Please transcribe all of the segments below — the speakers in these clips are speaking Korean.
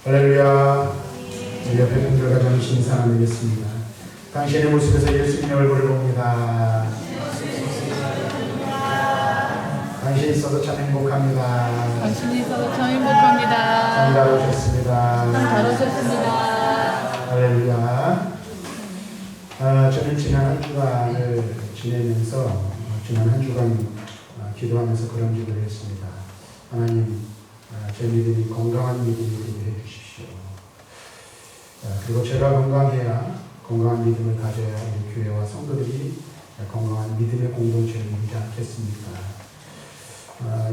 할렐루야. 옆에 분들과 잠시 인사 나누겠습니다. 당신의 모습에서 예수님의 얼굴을 봅니다. 당신이 있어서 참 행복합니다. 당신이 있어서 참 행복합니다. 참 다루셨습니다. 참 다루셨습니다. 할렐루야. 저는 지난 한 주간을 지내면서 지난 한 주간 기도하면서 그런 기도를 했습니다. 하나님, 제 믿음이 건강한 믿음이 되게 해주십시오. 그리고 제가 건강해야 건강한 믿음을 가져야 우리 교회와 성도들이 건강한 믿음의 공동체를 이루지 않겠습니까?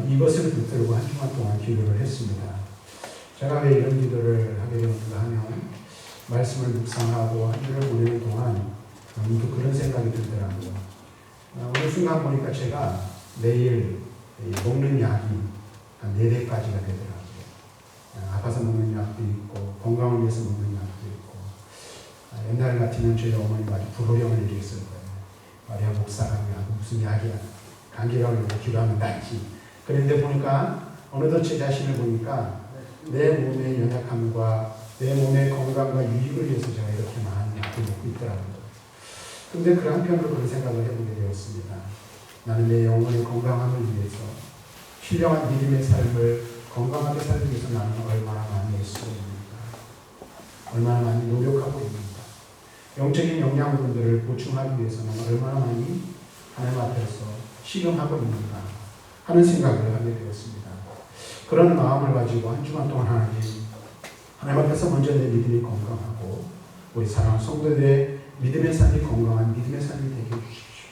이것을 붙들고 한 주간 동안 기도를 했습니다. 제가 왜 이런 기도를 하게 되었는가 하면 말씀을 묵상하고 한 주를 보내는 동안 문득 그런 생각이 들더라고요. 어느 순간 보니까 제가 매일 먹는 약이 한 4대까지가 되더라고요. 아파서 먹는 약도 있고 건강을 위해서 먹는 약도 있고 옛날 같으면 저희 어머니가 아주 불호령을 얘기했을 거예요. 마리아 목사가 무슨 약이야. 감기라고 해서 기도하면 낫지. 그런데 보니까 어느덧 제 자신을 보니까 내 몸의 연약함과 내 몸의 건강과 유익을 위해서 제가 이렇게 많은 약을 먹고 있더라고요. 근데 그 한편으로 그런 생각을 해보게 되었습니다. 나는 내 영혼의 건강함을 위해서 신령한 믿음의 삶을 건강하게 살기 위해서 나는 얼마나 많이 애쓰고 있는가, 얼마나 많이 노력하고 있는가, 영적인 영양분들을 보충하기 위해서는 얼마나 많이 하나님 앞에서 실험하고 있는가 하는 생각을 하게 되었습니다. 그런 마음을 가지고 한 주간 동안 하나님 앞에서 먼저 내 믿음이 건강하고 우리 사랑하는 성도들의 믿음의 삶이 건강한 믿음의 삶이 되게 해주십시오.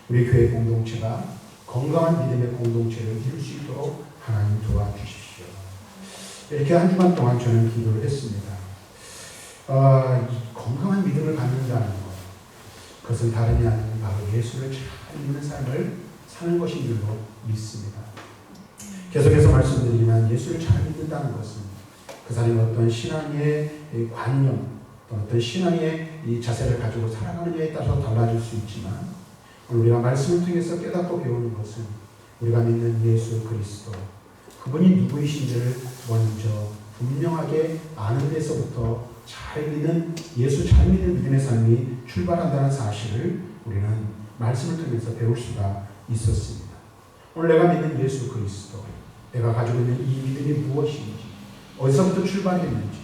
우리 교회 공동체가 건강한 믿음의 공동체를 이룰 수 있도록 하나님 도와주십시오. 이렇게 한 주간 동안 저는 기도를 했습니다. 건강한 믿음을 갖는다는 것, 그것은 다름이 아닌 바로 예수를 잘 믿는 삶을 사는 것인 줄로 믿습니다. 계속해서 말씀드리지만 예수를 잘 믿는다는 것은 그 사람이 어떤 신앙의 관념, 어떤 신앙의 이 자세를 가지고 살아가느냐에 따라서 달라질 수 있지만 오늘 우리가 말씀을 통해서 깨닫고 배우는 것은 우리가 믿는 예수 그리스도, 그분이 누구이신지를 먼저 분명하게 아는 데서부터 잘 믿는 예수 잘 믿는 믿음의 삶이 출발한다는 사실을 우리는 말씀을 통해서 배울 수가 있었습니다. 오늘 내가 믿는 예수 그리스도, 내가 가지고 있는 이 믿음이 무엇인지, 어디서부터 출발했는지,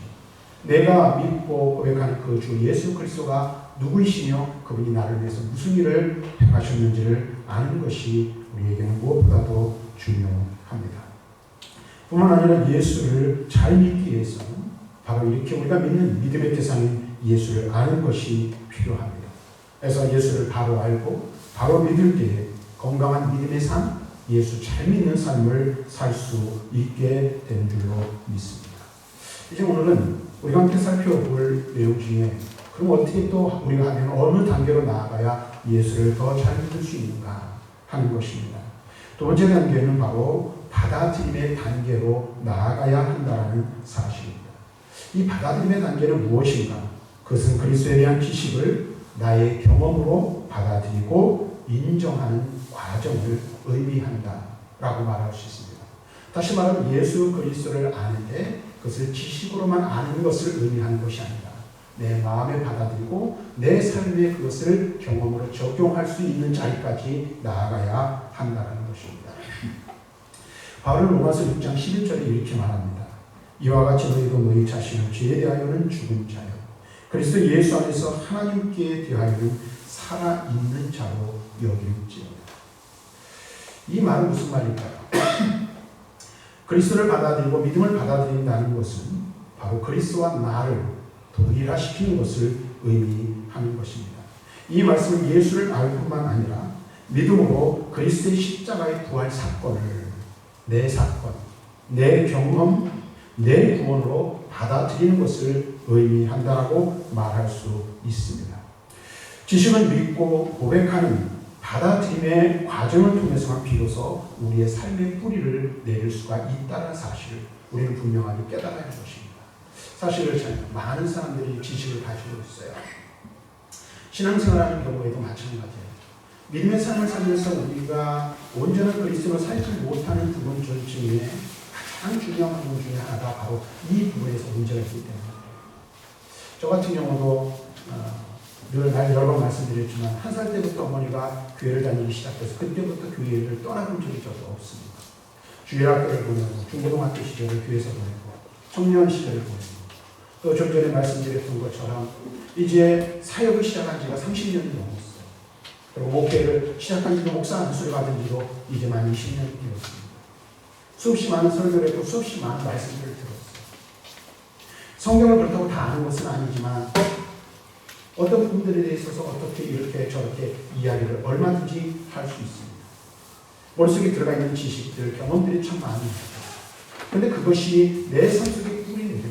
내가 믿고 고백하는 그 주 예수 그리스도가 누구이시며 그분이 나를 위해서 무슨 일을 행하셨는지를 아는 것이 우리에게는 무엇보다도 중요합니다. 뿐만 아니라 예수를 잘 믿기 위해서는 바로 이렇게 우리가 믿는 믿음의 대상인 예수를 아는 것이 필요합니다. 그래서 예수를 바로 알고 바로 믿을 때에 건강한 믿음의 삶, 예수 잘 믿는 삶을 살 수 있게 되는 줄로 믿습니다. 이제 오늘은 우리가 함께 살펴볼 내용 중에 그럼 어떻게 또 우리가 하면 어느 단계로 나아가야 예수를 더 잘 믿을 수 있는가 하는 것입니다. 두 번째 단계는 바로 받아들임의 단계로 나아가야 한다는 사실입니다. 이 받아들임의 단계는 무엇인가? 그것은 그리스도에 대한 지식을 나의 경험으로 받아들이고 인정하는 과정을 의미한다라고 말할 수 있습니다. 다시 말하면 예수 그리스도를 아는데 그것을 지식으로만 아는 것을 의미하는 것이 아니라 내 마음에 받아들이고 내 삶에 그것을 경험으로 적용할 수 있는 자리까지 나아가야 한다는 것입니다. 바울은 로마서 6장 11절에 이렇게 말합니다. 이와 같이 너희도 너희 자신을 죄에 대하여는 죽은 자요 그리스도 예수 안에서 하나님께 대하여는 살아있는 자로 여길지어다. 이 말은 무슨 말일까요? 그리스도를 받아들이고 믿음을 받아들인다는 것은 바로 그리스도와 나를 동일화시키는 것을 의미하는 것입니다. 이 말씀은 예수를 알 뿐만 아니라 믿음으로 그리스도의 십자가의 부활 사건을 내 사건, 내 경험, 내 구원으로 받아들이는 것을 의미한다라고 말할 수 있습니다. 지식은 믿고 고백하는 받아들임의 과정을 통해서만 비로소 우리의 삶의 뿌리를 내릴 수가 있다는 사실을 우리는 분명하게 깨달아야 하는 것입니다. 사실을 많은 사람들이 지식을 가지고 있어요. 신앙생활하는 경우에도 마찬가지예요. 믿음의 삶을 살면서 우리가 온전한 그리스도로 살지 못하는 부분 중에 가장 중요한 부분 중에 하나가 바로 이 부분에서 문제가 있기 때문에 저 같은 경우도 늘 여러 번 말씀드렸지만 한 살 때부터 어머니가 교회를 다니기 시작해서 그때부터 교회를 떠나본 적이 저도 없습니다. 주일학교를 보내고 중고등학교 시절을 교회에서 보내고 청년 시절을 보내고 또 좀 전에 말씀드렸던 것처럼 이제 사역을 시작한 지가 30년이 넘었어요. 그리고 목회를 시작한 지도 목사 안수를 받은 지도 이제 만 20년이 되었습니다. 수없이 많은 설교를 했고 수없이 많은 말씀들을 들었어요. 성경을 그렇다고 다 아는 것은 아니지만 어떤 분들에 있어서 어떻게 이렇게 저렇게 이야기를 얼마든지 할 수 있습니다. 머릿속에 들어가 있는 지식들, 경험들이 참 많습니다. 그런데 그것이 내 삶 속에 뿌리 내리고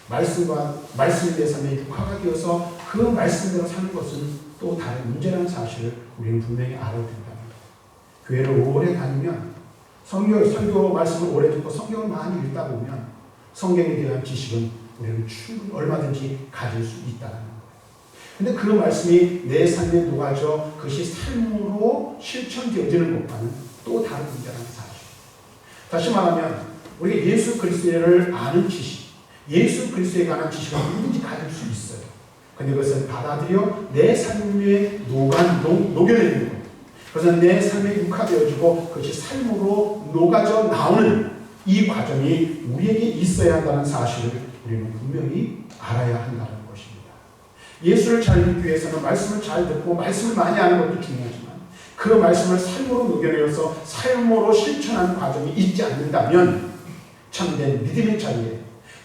말씀이 내 삶에 육화가 되어서 그 말씀대로 사는 것은 또 다른 문제라는 사실을 우리는 분명히 알아야 된답니다. 교회를 오래 다니면 설교 말씀을 오래 듣고 성경을 많이 읽다 보면 성경에 대한 지식은 우리는 충분히 얼마든지 가질 수 있다는 거예요. 근데 그 말씀이 내 삶에 녹아져 그것이 삶으로 실천되어지는 것과는 또 다른 문제라는 사실. 다시 말하면 우리가 예수 그리스도를 아는 지식, 예수 그리스도에 관한 지식을 누구든지 가질 수 있어요. 근데 그것을 받아들여 내 삶에 녹여내는 것. 그래서 내 삶에 육화되어지고 그것이 삶으로 녹아져 나오는 이 과정이 우리에게 있어야 한다는 사실을 우리는 분명히 알아야 한다는 것입니다. 예수를 잘 믿기 위해서는 말씀을 잘 듣고 말씀을 많이 아는 것도 중요하지만 그 말씀을 삶으로 녹여내어서 삶으로 실천하는 과정이 있지 않는다면 참된 믿음의 자리에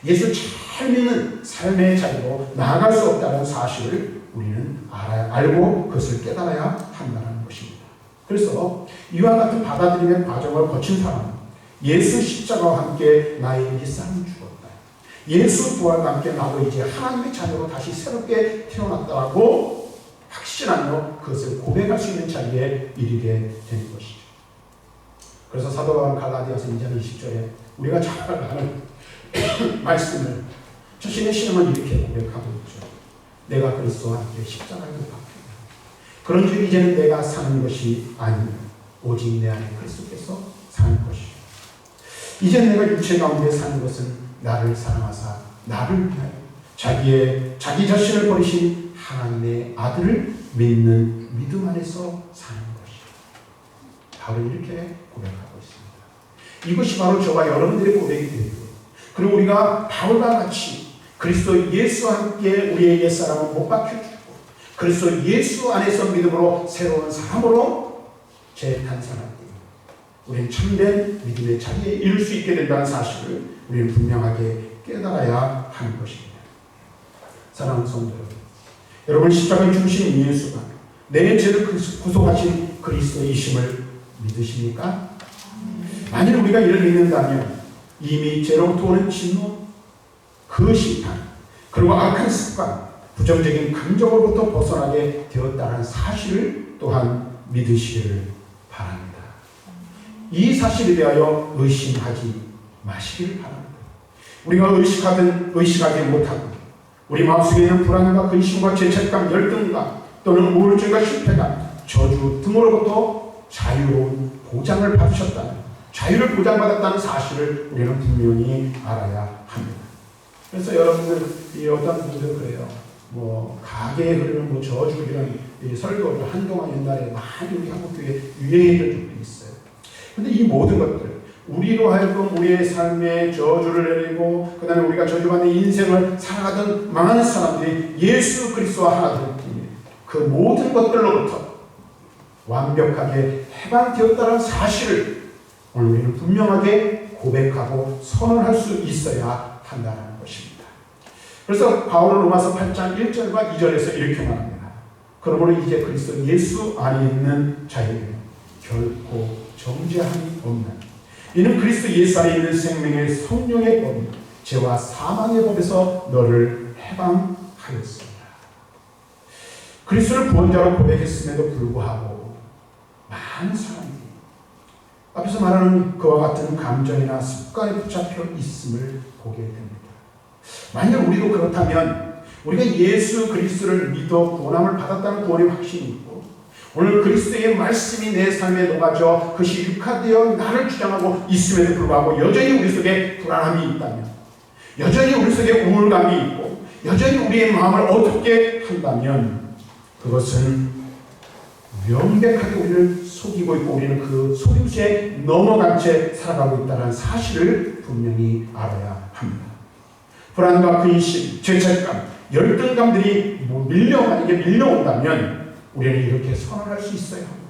예수 잘 믿는 삶의 자리로 나아갈 수 없다는 사실을 우리는 알고 그것을 깨달아야 한다는 것입니다. 그래서 이와 같은 받아들임의 과정을 거친 사람은 예수 십자가와 함께 나의 옛사람이 죽었다. 예수 부활과 함께 나도 이제 하나님의 자녀로 다시 새롭게 태어났다고 확신하며 그것을 고백할 수 있는 자리에 이르게 되는 것이죠. 그래서 사도 바울은 갈라디아서 2장 20절에 우리가 잘 아는 말씀을 자신의 신앙을 이렇게 고백하고 있죠. 내가 그리스도와 함께 십자가에 못 박혔다. 그런즉 이제는 내가 사는 것이 아니며 오직 내 안에 그리스도께서 사는 것이죠. 이제 내가 육체 가운데 사는 것은 나를 사랑하사 나를 위하여 자기 자신을 버리신 하나님의 아들을 믿는 믿음 안에서 사는 것이죠. 바로 이렇게 고백하고 있습니다. 이것이 바로 저와 여러분들의 고백이 되고 그리고 우리가 바울과 같이 그리스도 예수와 함께 우리의 옛사람은 못 박혀주고 그리스도 예수 안에서 믿음으로 새로운 사람으로 재탄생할 때 우리는 참된 믿음의 자리에 이룰 수 있게 된다는 사실을 우리는 분명하게 깨달아야 하는 것입니다. 사랑하는 성도 여러분, 십자가에 죽으신 예수가 내 죄를 구속하신 그리스도이심을 믿으십니까? 만일 우리가 이를 믿는다면 이미 죄로부터 오는 진노, 그 심판, 그리고 악한 습관, 부정적인 감정으로부터 벗어나게 되었다는 사실을 또한 믿으시기를 바랍니다. 이 사실에 대하여 의심하지 마시기를 바랍니다. 우리가 의식하든 의식하지 못하든 우리 마음속에 있는 불안과 근심과 죄책감, 열등감 또는 우울증과 실패감, 저주 등으로부터 자유로운 보장을 받으셨다는, 자유를 보장받았다는 사실을 우리는 분명히 알아야 합니다. 그래서 여러분들, 어떤 분들은 그래요. 가게에 흐르는 저주 이런 설교를 한동안 옛날에 많이 우리 한국교회에 유행했던 적도 있어요. 근데 이 모든 것들, 우리로 하여금 우리의 삶에 저주를 내리고 그 다음에 우리가 저주받는 인생을 살아가던 많은 사람들이 예수 그리스도와 하나 될 때 그 모든 것들로부터 완벽하게 해방되었다는 사실을 오늘 우리는 분명하게 고백하고 선언할 수 있어야 한다는 것입니다. 그래서 바울은 로마서 8장 1절과 2절에서 이렇게 말합니다. 그러므로 이제 그리스도 예수 안에 있는 자에게는 결코 정죄함이 없는, 이는 그리스도 예수 안에 있는 생명의 성령의 법, 죄와 사망의 법에서 너를 해방하였습니다. 그리스도를 구원자로 고백했음에도 불구하고 많은 사람들이 앞에서 말하는 그와 같은 감정이나 습관에 붙잡혀 있음을 보게 됩니다. 만약 우리도 그렇다면 우리가 예수 그리스도를 믿어 구원함을 받았다는 구원의 확신이 있고 오늘 그리스도의 말씀이 내 삶에 녹아져 그것이 육화되어 나를 주장하고 있음에도 불구하고 여전히 우리 속에 불안함이 있다면, 여전히 우리 속에 우울감이 있고, 여전히 우리의 마음을 어둡게 한다면 그것은 명백하게 우리를 속이고 있고 우리는 그 속임수에 넘어간 채 살아가고 있다는 사실을 분명히 알아야 합니다. 불안과 근심, 죄책감, 열등감들이 밀려온다면 우리는 이렇게 선언할 수 있어야 합니다.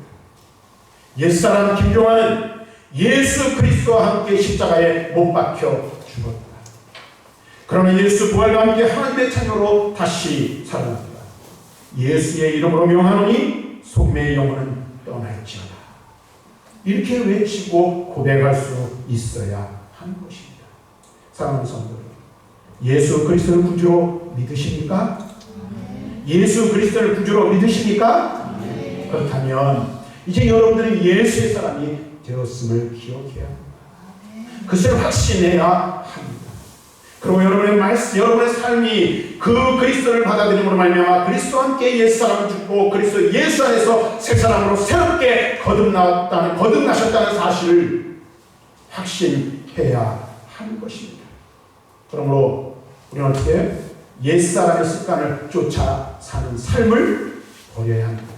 옛사람 김종환은 예수 그리스도와 함께 십자가에 못 박혀 죽었다. 그러나 예수 부활과 함께 하나님의 자녀로 다시 살아납니다. 예수의 이름으로 명하노니 속매의 영혼은 떠날지어다. 이렇게 외치고 고백할 수 있어야 하는 것입니다. 사랑하는 성도 여러분, 예수 그리스도를 구주로 믿으십니까? 예수 그리스도를 구주로 믿으십니까? 그렇다면 이제 여러분들은 예수의 사람이 되었음을 기억해야 합니다. 그것을 확신해야 합니다. 그리고 여러분의 말씀, 여러분의 삶이 그 그리스도를 받아들임으로 말미암아 그리스도와 함께 옛사람을 죽고 그리스도 예수 안에서 새 사람으로 새롭게 거듭나셨다는 사실을 확신해야 하는 것입니다. 그러므로 우리는 어떻게 옛사람의 습관을 쫓아 사는 삶을 버려야 합니다.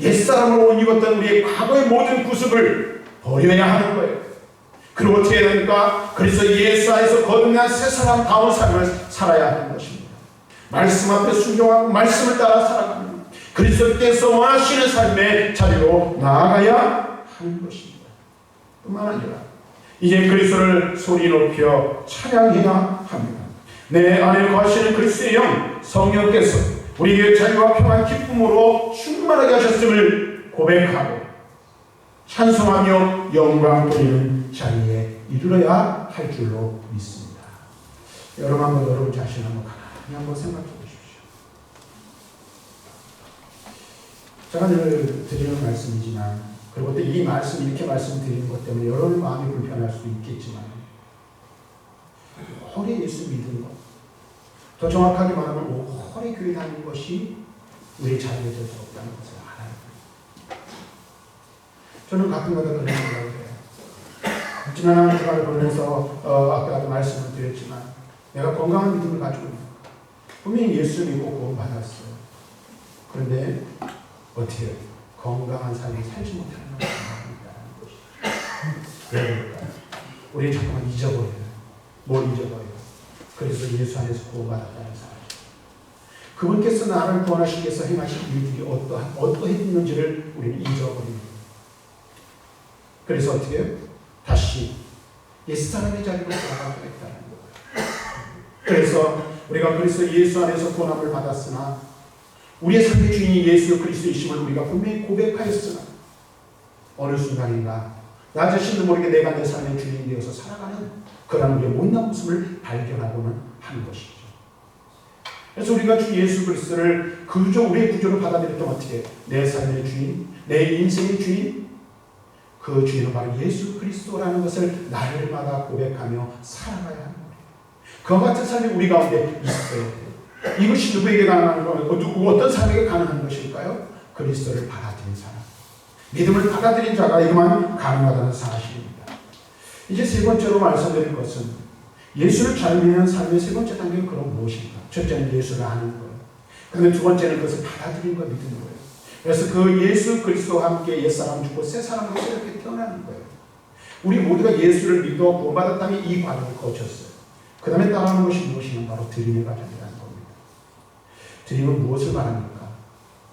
옛사람으로 옷 입었던 우리의 과거의 모든 구습을 버려야 하는 거예요. 그리고 어떻게 해야 됩니까? 그래서 예수 안에서 거듭난 새 사람다운 삶을 살아야 하는 것입니다. 말씀 앞에 순종하고 말씀을 따라 살아가는 그리스도께서 원하시는 삶의 자리로 나아가야 하는 것입니다. 뿐만 아니라 이제 그리스도를 소리 높여 찬양해야 합니다. 내 안에 거하시는 그리스도의 영 성령께서 우리에게 자유와 평안 기쁨으로 충만하게 하셨음을 고백하고 찬송하며 영광 돌리는 자리에 이르러야 할 줄로 믿습니다. 여러분 한번 여러분 자신 한번 가만히 한번 생각해 보십시오. 제가 늘 드리는 말씀이지만, 그리고 또 이 말씀 이렇게 말씀드리는 것 때문에 여러분 마음이 불편할 수도 있겠지만, 허리 예수 믿는 것, 더 정확하게 말하면 허리 교회 다니는 것이 우리의 자리가 될 수 없다는 것을 알아야 합니다. 저는 가끔가다 그런 생각을 해요. 지난 한 주간을 보면서 아까도 말씀을 드렸지만 내가 건강한 믿음을 가지고 있는 것, 분명히 예수 믿고 구원받았어요. 그런데 어떻게 해요? 건강한 삶을 살지 못하는 것이 왜 그럴까요? 우리 잠깐만 잊어버려요. 뭘 잊어버려요? 그래서 예수 안에서 구원받았다는 사실. 그분께서 나를 구원하시기 위해서 행하신 일들이 어떠했는지를 우리는 잊어버립니다. 그래서 어떻게 해요? 다시 옛사람의 자리로 돌아가겠다는 거예요. 그래서 우리가 그리스도 예수 안에서 구원함을 받았으나 우리의 삶의 주인이 예수 그리스도이심을 우리가 분명히 고백하였으나 어느 순간인가 나 자신도 모르게 내가 내 삶의 주인이 되어서 살아가는 그런 우리의 못난 모습을 발견하고는 하는 것이죠. 그래서 우리가 주 예수 그리스도를 우리의 구조로 받아들였던 어떻게 내 삶의 주인, 내 인생의 주인, 그 주인은 바로 예수 그리스도라는 것을 날마다 고백하며 살아가야 하는 거예요. 그와 같은 삶이 우리 가운데 있어야 돼요. 이것이 누구에게 가능한 거예요? 어떤 사람에게 가능한 것일까요? 그리스도를 받아들인 사람, 믿음을 받아들인 자가에게만 가능하다는 사실입니다. 이제 세 번째로 말씀드릴 것은 예수를 잘 믿는 삶의 세 번째 단계는 그럼 무엇인가? 첫째는 예수를 아는 거예요. 그런데 두 번째는 그것을 받아들인 거, 믿는 거예요. 그래서 그 예수 그리스도와 함께 옛사람 죽고 새 사람으로 새롭게 태어나는 거예요. 우리 모두가 예수를 믿어 구원받았다면 이 과정을 거쳤어요. 그 다음에 따라하는 것이 무엇이냐면 바로 드림의 과정이라는 겁니다. 드림은 무엇을 말합니까?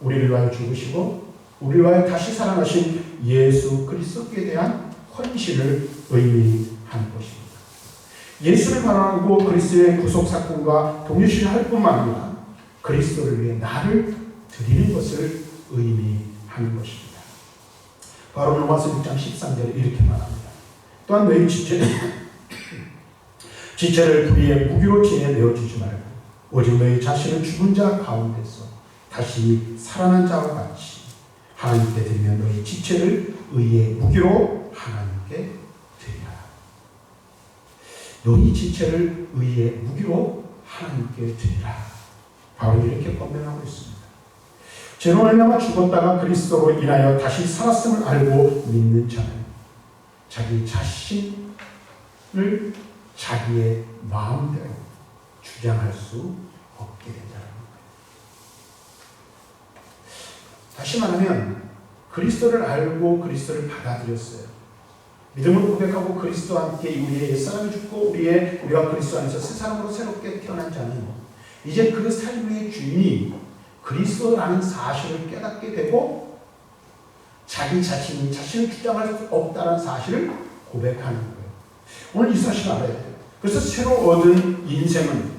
우리를 위하여 죽으시고 우리를 위하여 다시 살아나신 예수 그리스도께 대한 헌신을 의미하는 것입니다. 예수를 바라고 그리스도의 구속사건과 동일시할 뿐만 아니라 그리스도를 위해 나를 드리는 것을 의미하는 것입니다. 바로 로마서 6장 13절에 이렇게 말합니다. 또한 너희 지체를 불의의 무기로 지혜 내어주지 말고 오직 너희 자신을 죽은 자 가운데서 다시 살아난 자와 같이 하나님께 드리며 너희 지체를 의의 무기로 하나님께 드리라. 너희 지체를 의의 무기로 하나님께 드리라. 바로 이렇게 권면하고 있습니다. 죄로 말미암아 죽었다가 그리스도로 인하여 다시 살았음을 알고 믿는 자는 자기 자신을 자기의 마음대로 주장할 수 없게 된다는 거예요. 다시 말하면 그리스도를 알고 그리스도를 받아들였어요. 믿음으로 고백하고 그리스도와 함께 우리의 옛사람이 죽고 우리가 그리스도 안에서 새 사람으로 새롭게 태어난 자는 이제 그 삶의 주인이 그리스도라는 사실을 깨닫게 되고 자기 자신이 자신을 주장할 수 없다는 사실을 고백하는 거예요. 오늘 이 사실을 알아야 돼요. 그래서 새로 얻은 인생은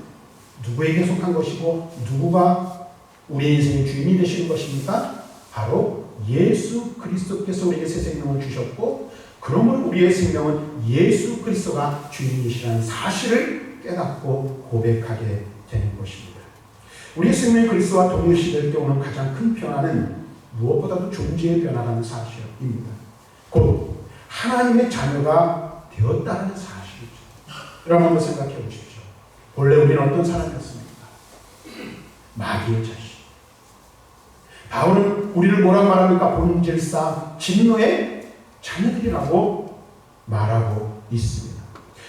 누구에게 속한 것이고 누구가 우리 인생의 주인이 되시는 것입니까? 바로 예수 그리스도께서 우리에게 새 생명을 주셨고 그러므로 우리의 생명은 예수 그리스도가 주인이시라는 사실을 깨닫고 고백하게 되는 것입니다. 우리의 생명이 그리스도와 동일시될 때 오는 가장 큰 변화는 무엇보다도 존재의 변화라는 사실입니다. 곧 하나님의 자녀가 되었다는 사실이죠. 여러분 한번 생각해 보십시오. 본래 우리는 어떤 사람이었습니까? 마귀의 자식. 바울은 우리를 뭐라고 말합니까? 본질상 진노의 자녀들이라고 말하고 있습니다.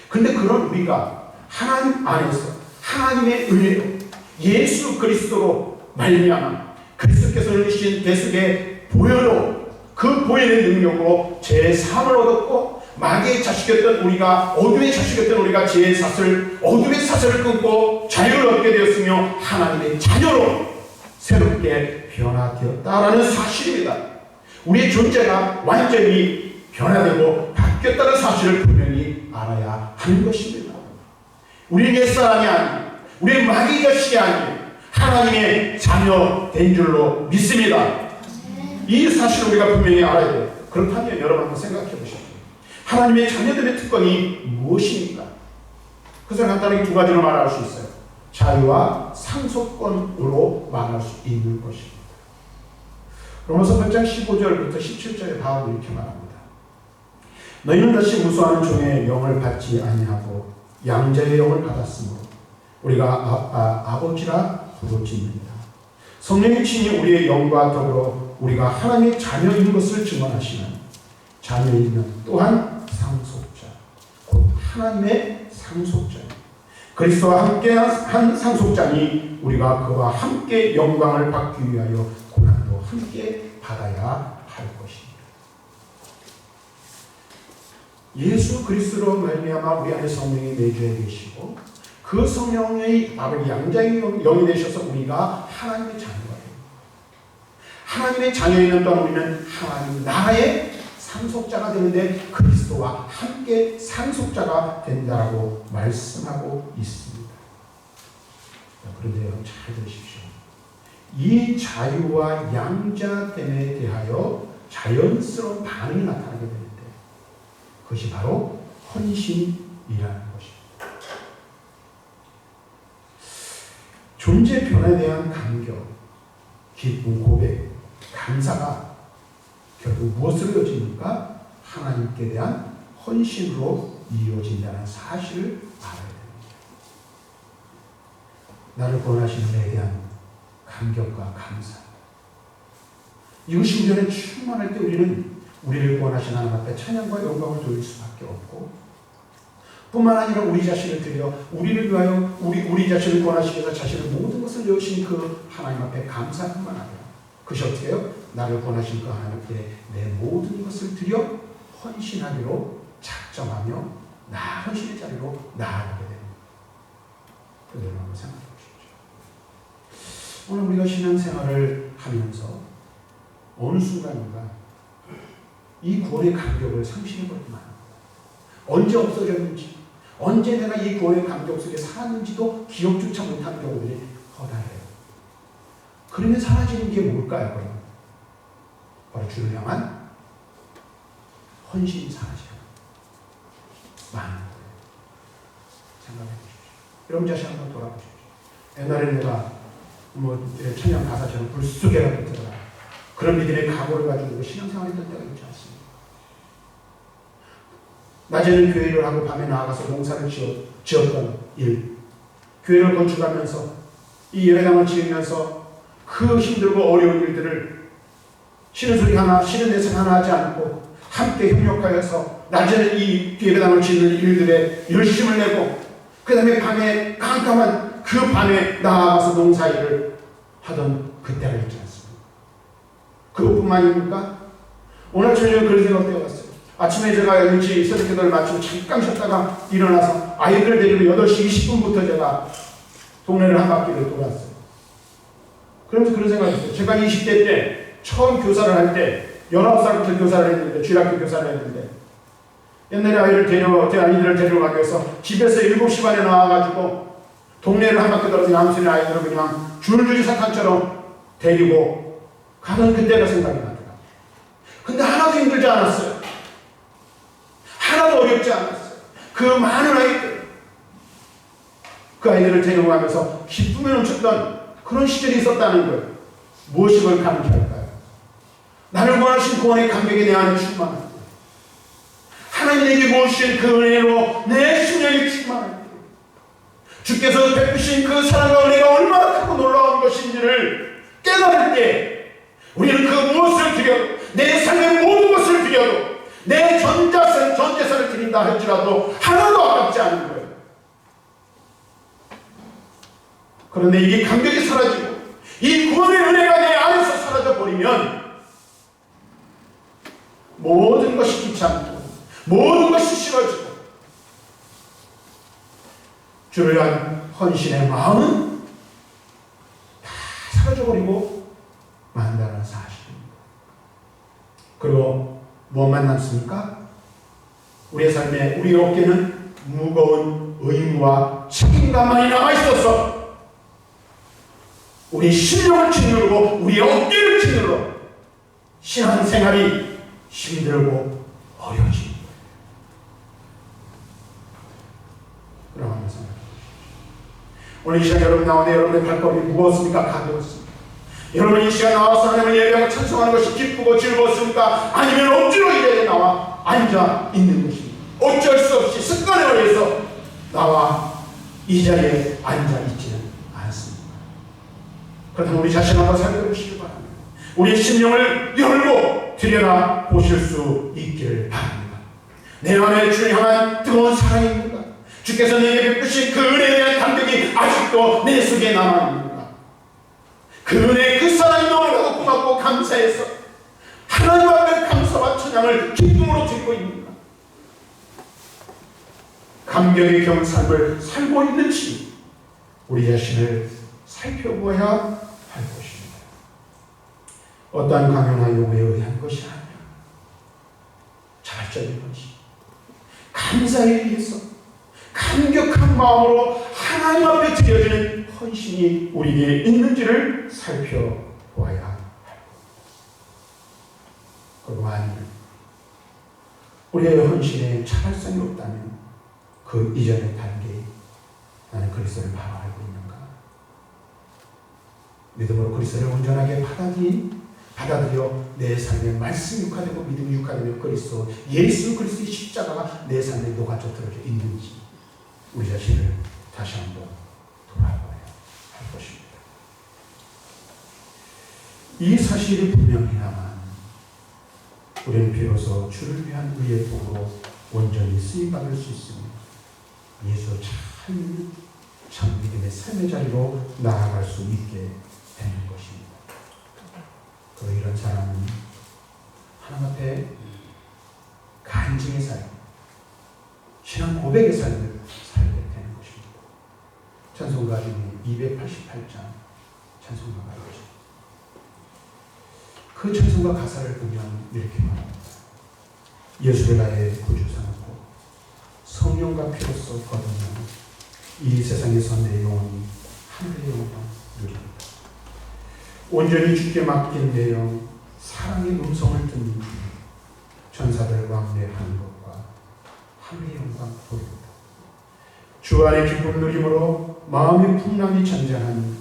근데 그런 우리가 하나님 안에서 하나님의 은혜로 예수 그리스도로 말미암아 그리스도께서 흘리신 대속의 보혈로 그 보혈의 능력으로 제3을 얻었고 마귀의 자식이었던 우리가 어둠의 자식이었던 우리가 어둠의 사슬을 끊고 자유를 얻게 되었으며 하나님의 자녀로 새롭게 변화되었다라는 사실입니다. 우리의 존재가 완전히 변화되고 바뀌었다는 사실을 분명히 알아야 하는 것입니다. 우리는 옛사람이 아닌 우리의 마귀 자식이 아닌 하나님의 자녀 된 줄로 믿습니다. 이 사실을 우리가 분명히 알아야 돼요. 그렇다면 여러분 한번 생각해 보십시오. 하나님의 자녀들의 특권이 무엇입니까? 그것을 간단하게 두 가지로 말할 수 있어요. 자유와 상속권으로 말할 수 있는 것입니다. 로마서 8장 15절부터 17절에 바울이 이렇게 말합니다. 너희는 다시 무수하는 종의 영을 받지 아니하고 양자의 영을 받았으므로 우리가 아버지라 부르짖는다. 성령이 친히 우리의 영과 더불어 우리가 하나님의 자녀인 것을 증언하시는 자녀이면 또한 상속자, 곧 하나님의 상속자. 그리스도와 함께 한 상속자니 우리가 그와 함께 영광을 받기 위하여 고난도 함께 받아야 할 것입니다. 예수 그리스도로 말미암아 우리 안에 성령이 내주해 계시고 그 성령의 바로 양자의 영이 되셔서 우리가 하나님의 자녀가 됩니다. 하나님의 자녀이면 또한 우리는 하나님 나라의 상속자가 되는데 그리스도와 함께 상속자가 된다라고 말씀하고 있습니다. 그런데요, 잘 들으십시오. 이 자유와 양자됨에 대하여 자연스러운 반응이 나타나게 되는데 그것이 바로 헌신이라는 것입니다. 존재 변화에 대한 감격, 기쁨, 고백, 감사가 결국 무엇으로 이어집니까? 하나님께 대한 헌신으로 이어진다는 사실을 알아야 됩니다. 나를 구원하신 분에 대한 감격과 감사. 이것이 우리 안에 충만할 때 우리는 우리를 구원하신 하나님 앞에 찬양과 영광을 돌릴 수밖에 없고 뿐만 아니라 우리 자신을 드려 우리를 위하여 우리 자신을 구원하시기 위해서 자신의 모든 것을 내어주신 그 하나님 앞에 감사뿐만 아니라 그것이 어떻게 해요? 나를 구원하신 그 하나님께 내 모든 것을 드려 헌신하기로 작정하며 나 헌신의 자리로 나아가게 됩니다. 여러분 한번 생각해 보십시오. 오늘 우리가 신앙생활을 하면서 어느 순간인가 이 구원의 감격을 상실해 버리면 언제 없어졌는지 언제 내가 이 구원의 감격 속에 살았는지도 기억조차 못하는 경우들이 허다해요. 그러면 사라지는 게 뭘까요? 그럼? 바로 주를 향한 헌신이 사라져요. 많은 거예요. 생각해 보십시오. 여러분 자신 한번 돌아보십시오. 옛날에 내가 찬양 가사처럼 불쑥이라도 들어라. 그런 믿음의 각오를 가지고 신앙생활했던 때가 있지 않습니까? 낮에는 교회를 하고 밤에 나아가서 농사를 지었던 일, 교회를 건축하면서 이 예배당을 지으면서 그 힘들고 어려운 일들을 싫은 소리 하나, 싫은 내색 하나 하지 않고 함께 협력하여서 낮에는 이 예배당을 짓는 일들에 열심을 내고 그 다음에 밤에 깜깜한 그 밤에 나아가서 농사일을 하던 그때가 있지 않습니까? 그것뿐만입니까? 오늘 저녁에 그런 생각이 되었어요. 아침에 제가 일찍 새벽기도를 마치고 잠깐 쉬었다가 일어나서 아이들을 데리고 8시 20분부터 제가 동네를 한 바퀴를 돌았어요. 그러면서 그런 생각이 있어요. 제가 20대 때 처음 교사를 할 때 19살부터 교사를 했는데, 주일학교 교사를 했는데, 옛날에 아이들을 데려가기 위해서 집에서 7시 반에 나와가지고 동네를 한 바퀴 돌아서 양순의 아이들을 그냥 줄줄이 사탕처럼 데리고 가는 그때가 생각이 나더라고요. 근데 하나도 힘들지 않았어요. 하나도 어렵지 않았어요. 그 많은 아이들, 그 아이들을 데려가면서 기쁨에 넘쳤던 그런 시절이 있었다는 거예요. 무엇을 감사할까요? 나를 원하신 구원의 감격이 내 안에 충만할 때, 하나님 내게 모으신 그 은혜로 내 심령이 충만할 때, 주께서 베푸신 그 사랑과 은혜가 얼마나 크고 놀라운 것인지를 깨달을 때, 우리는 그 무엇을 드려도, 내 삶의 모든 것을 드려도, 내 전재산을 드린다 할지라도 하나도 아깝지 않은 거예요. 그런데 이게 감격이 사라지고 이 구원의 은혜가 내 안에서 사라져 버리면 모든 것이 귀찮고 모든 것이 싫어지고 주를 위한 헌신의 마음은 다 사라져버리고 만다는 사실입니다. 그리고 무엇만 남습니까? 우리의 삶에 우리 어깨는 무거운 의무와 책임감만이 남아있어서 우리 심령을 짓누르고 우리 어깨를 짓누르고 신앙생활이 힘들고 어려워집니다. 그럼 한번 생각해 보십시오. 오늘 이 시간 여러분 나오는데 여러분의 발걸음이 무거웠습니까? 가벼웠습니까? 여러분 이 시간 나와서 하나님을 예배하고 찬송하는 것이 기쁘고 즐거웠습니까? 아니면 억지로 이 자리에 나와 앉아 있는 것입니까? 어쩔 수 없이 습관에 의해서 나와 이 자리에 앉아 있지는 않습니다. 그렇다면 우리 자신 한번 살펴보시기 바랍니다. 우리 심령을 열고 들여다 보실 수 있기를 바랍니다. 내 안에 주를 향한 뜨거운 사랑이 있는가? 주께서 내게 베푸신 그 은혜에 대한 감격이 아직도 내 속에 남아있는가? 그 은혜, 그 사랑이 너무나도 고맙고 감사해서 하나님 앞에 감사와 찬양을 기쁨으로 드리고 있는가? 감격의 경삶을 살고 있는지 우리 자신을 살펴보아야 할 것입니다. 어떠한 강요나 요구에 의한 것이 아니라 자발적인 것이 감사에 의해서 감격한 마음으로 하나님 앞에 드려지는 헌신이 우리에게 있는지를 살펴보아야 할 것. 그리고 아니면 우리의 헌신에 자발성이 없다면 그 이전의 단계에 나는 그리스도를 바로 알고 있는가? 믿음으로 그리스도를 온전하게 받아들여 내 삶에 말씀이 육화되고 믿음이 육화되며 그리스도 예수 그리스도의 십자가가 내 삶에 녹아져 들어져 있는지 우리 자신을 다시 한번 돌아봐야 할 것입니다. 이 사실이 분명해야만 우리는 비로소 주를 위한 의의 도구로 온전히 쓰임받을 수 있습니다. 예수 참 믿음의 삶의 자리로 나아갈 수 있게 되는 것입니다. 그리고 이런 사람은 하나님 앞에 간증의 삶, 신앙 고백의 삶을 살게 되는 것입니다. 찬송가 중에 288장 찬송가가 있죠. 그 찬송가 가사를 보면 이렇게 말합니다. 예수를 나의 구주 삼고 성령과 피로써 거듭나는 이 세상에서 내 영혼이 하늘의 영광 누립니다. 온전히 주께 맡긴 내 영 사랑의 음성을 듣는 전사들 왕래하는 것과 하늘의 영광 보입니다. 주 안의 기쁨 누림으로 마음의 풍랑이 잔잔한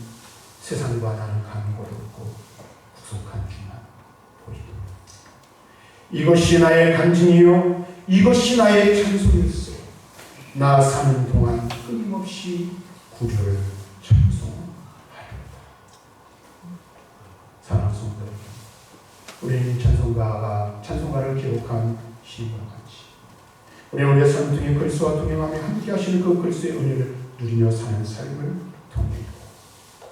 세상과 나는 간고롭고 구속한 주만 보입니다. 이것이 나의 간증이요 이것이 나의 찬송일세. 나 사는 동안 끊임없이 구주를 찬송하리로다. 우리는 찬송가를 기록한 시인과 같이 우리의 삶 중에 그리스도와 동행하며 함께 하시는 그 그리스도의 은혜를 누리며 사는 삶을 통해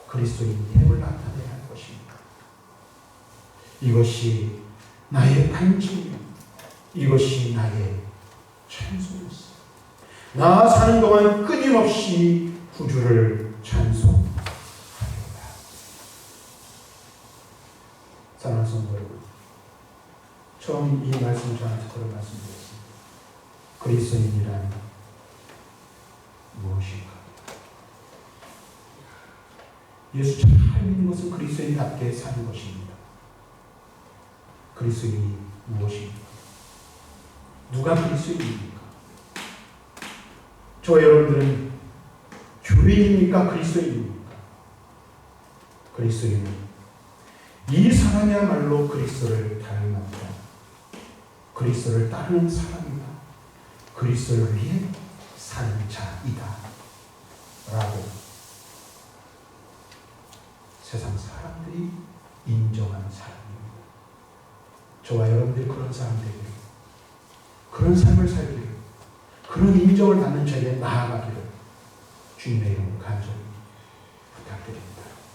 그리스도의 힘을 나타내야 할 것입니다. 이것이 나의 간증이요, 이것이 나의 찬송이었습니다. 나 사는 동안 끊임없이 구주를 찬송하리로다. 사랑하는 성도 여러분, 처음 이 말씀을 저한테 그런 말씀드렸습니다. 그리스도인이란 무엇인가? 예수 잘 믿는 것은 그리스도인답게 사는 것입니다. 그리스도인이 무엇입니까? 누가 그리스도인입니까? 저 여러분들은 교인입니까? 그리스도인입니까? 그리스도인은 이 사람이야말로 그리스도를 닮았다. 그리스도를 따르는 사람이다. 그리스도를 위해 사는 자이다. 라고 세상 사람들이 인정하는 사람입니다. 저와 여러분들이 그런 사람 되기를, 그런 삶을 살기를, 그런 인정을 받는 자리에 나아가기를 주님의 이름으로 간절히